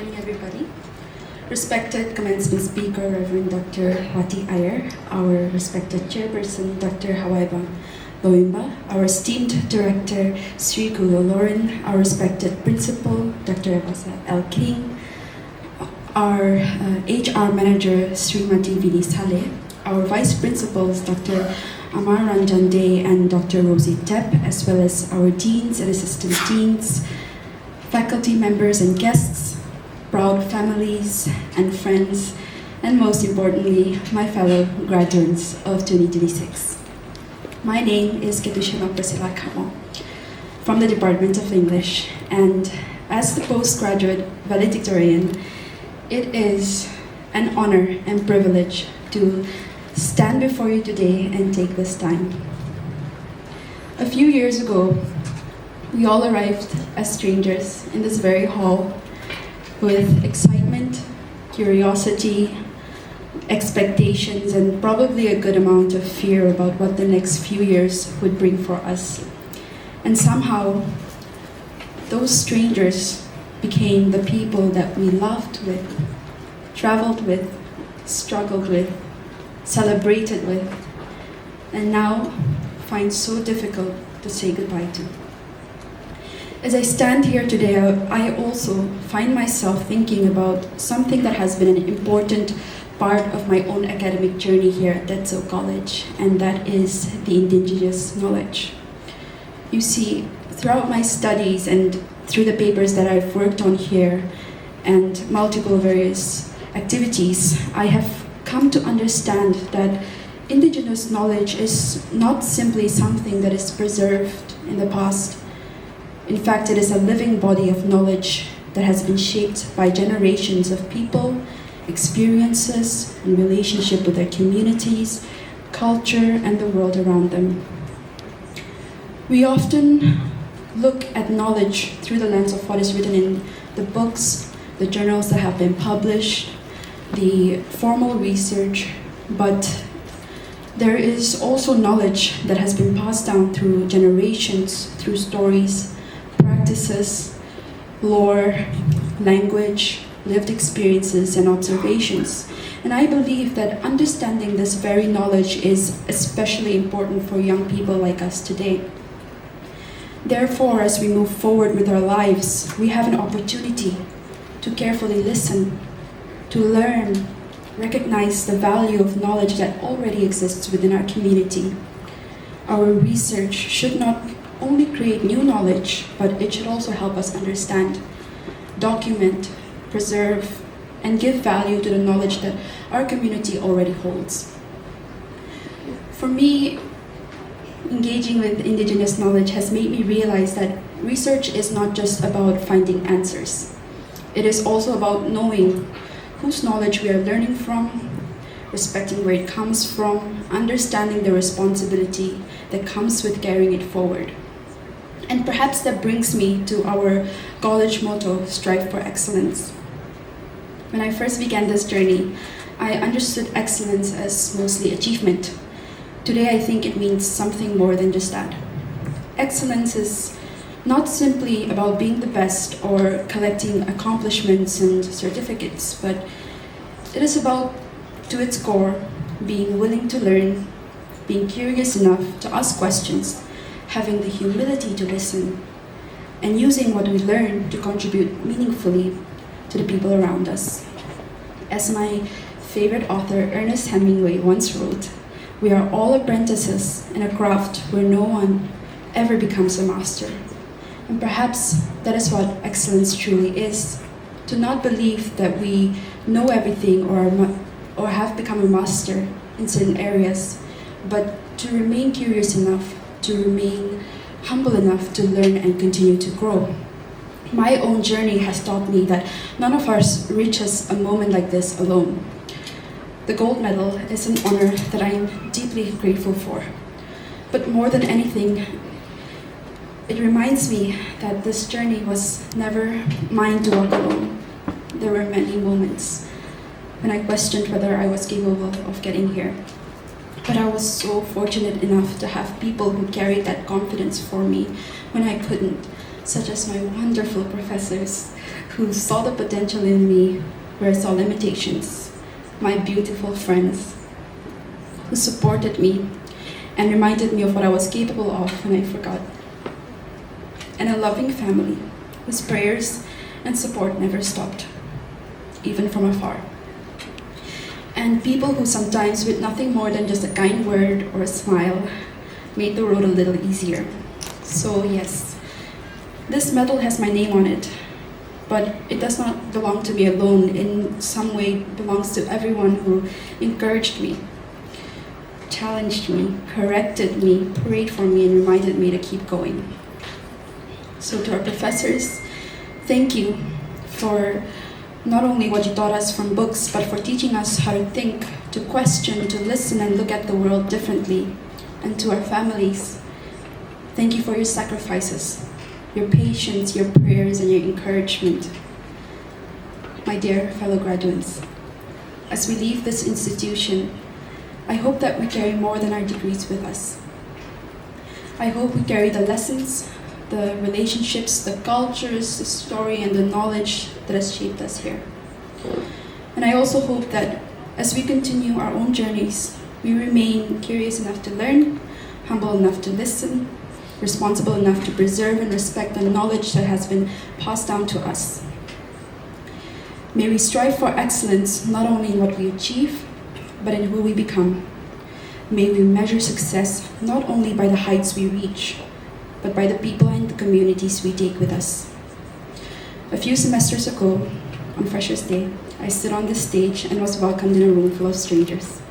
morning, everybody. Respected commencement speaker, Reverend Dr. Wati Iyer, our respected chairperson, Dr. Hawaiba Loimba, our esteemed director, Sri Gulo Lauren, our respected principal, Dr. Evasa L. King, our HR manager, Srimati Vini Saleh, our vice principals, Dr. Amar Ranjan Day and Dr. Rosie Tepp, as well as our deans and assistant deans, faculty members and guests, proud families and friends, and most importantly, my fellow graduates of 2026. My name is Ketushima Priscilla Kamo from the Department of English, and as the postgraduate valedictorian, it is an honor and privilege to stand before you today and take this time. A few years ago, we all arrived as strangers in this very hall with excitement, curiosity, expectations, and probably a good amount of fear about what the next few years would bring for us. And somehow, those strangers became the people that we loved with, traveled with, struggled with, celebrated with, and now find so difficult to say goodbye to. As I stand here today, I also find myself thinking about something that has been an important part of my own academic journey here at Tetso College, and that is the indigenous knowledge. You see, throughout my studies and through the papers that I've worked on here and multiple various activities, I have come to understand that indigenous knowledge is not simply something that is preserved in the past. In fact, it is a living body of knowledge that has been shaped by generations of people, experiences, and relationship with their communities, culture, and the world around them. We often look at knowledge through the lens of what is written in the books, the journals that have been published, the formal research, but there is also knowledge that has been passed down through generations, through stories, practices, lore, language, lived experiences, and observations. And I believe that understanding this very knowledge is especially important for young people like us today. Therefore, as we move forward with our lives, we have an opportunity to carefully listen, to learn, recognize the value of knowledge that already exists within our community. Our research should not only create new knowledge, but it should also help us understand, document, preserve, and give value to the knowledge that our community already holds. For me, engaging with indigenous knowledge has made me realize that research is not just about finding answers. It is also about knowing whose knowledge we are learning from, respecting where it comes from, understanding the responsibility that comes with carrying it forward. And perhaps that brings me to our college motto, Strive for Excellence. When I first began this journey, I understood excellence as mostly achievement. Today, I think it means something more than just that. Excellence is not simply about being the best or collecting accomplishments and certificates, but it is about, to its core, being willing to learn, being curious enough to ask questions, having the humility to listen, and using what we learn to contribute meaningfully to the people around us. As my favorite author, Ernest Hemingway, once wrote, "We are all apprentices in a craft where no one ever becomes a master." And perhaps that is what excellence truly is, to not believe that we know everything or have become a master in certain areas, but to remain curious enough, to remain humble enough to learn and continue to grow. My own journey has taught me that none of us reaches a moment like this alone. The gold medal is an honor that I am deeply grateful for. But more than anything, it reminds me that this journey was never mine to walk alone. There were many moments when I questioned whether I was capable of getting here. But I was so fortunate enough to have people who carried that confidence for me when I couldn't. such as my wonderful professors who saw the potential in me where I saw limitations, my beautiful friends who supported me and reminded me of what I was capable of when I forgot, and a loving family whose prayers and support never stopped, even from afar. And people who sometimes, with nothing more than just a kind word or a smile, made the road a little easier. So yes, this medal has my name on it, but it does not belong to me alone. In some way, it belongs to everyone who encouraged me, challenged me, corrected me, prayed for me, and reminded me to keep going. So to our professors, thank you for not only what you taught us from books, but for teaching us how to think, to question, to listen, and look at the world differently. And to our families, thank you for your sacrifices, your patience, your prayers, and your encouragement. My dear fellow graduates, as we leave this institution, I hope that we carry more than our degrees with us. I hope we carry the lessons, the relationships, the cultures, the story, and the knowledge that has shaped us here. And I also hope that as we continue our own journeys, we remain curious enough to learn, humble enough to listen, responsible enough to preserve and respect the knowledge that has been passed down to us. May we strive for excellence not only in what we achieve, but in who we become. May we measure success not only by the heights we reach, but by the people and the communities we take with us. A few semesters ago, on Freshers' Day, I stood on this stage and was welcomed in a room full of strangers.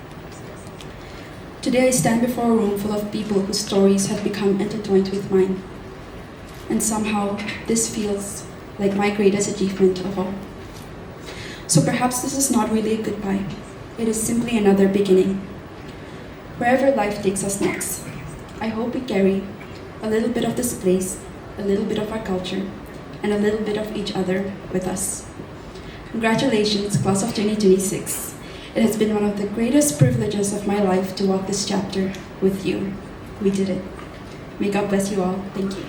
Today I stand before a room full of people whose stories have become intertwined with mine. And somehow, this feels like my greatest achievement of all. So perhaps this is not really a goodbye. It is simply another beginning. Wherever life takes us next, I hope we carry a little bit of this place, a little bit of our culture, and a little bit of each other with us. Congratulations, class of 2026. It has been one of the greatest privileges of my life to walk this chapter with you. We did it. May God bless you all. Thank you.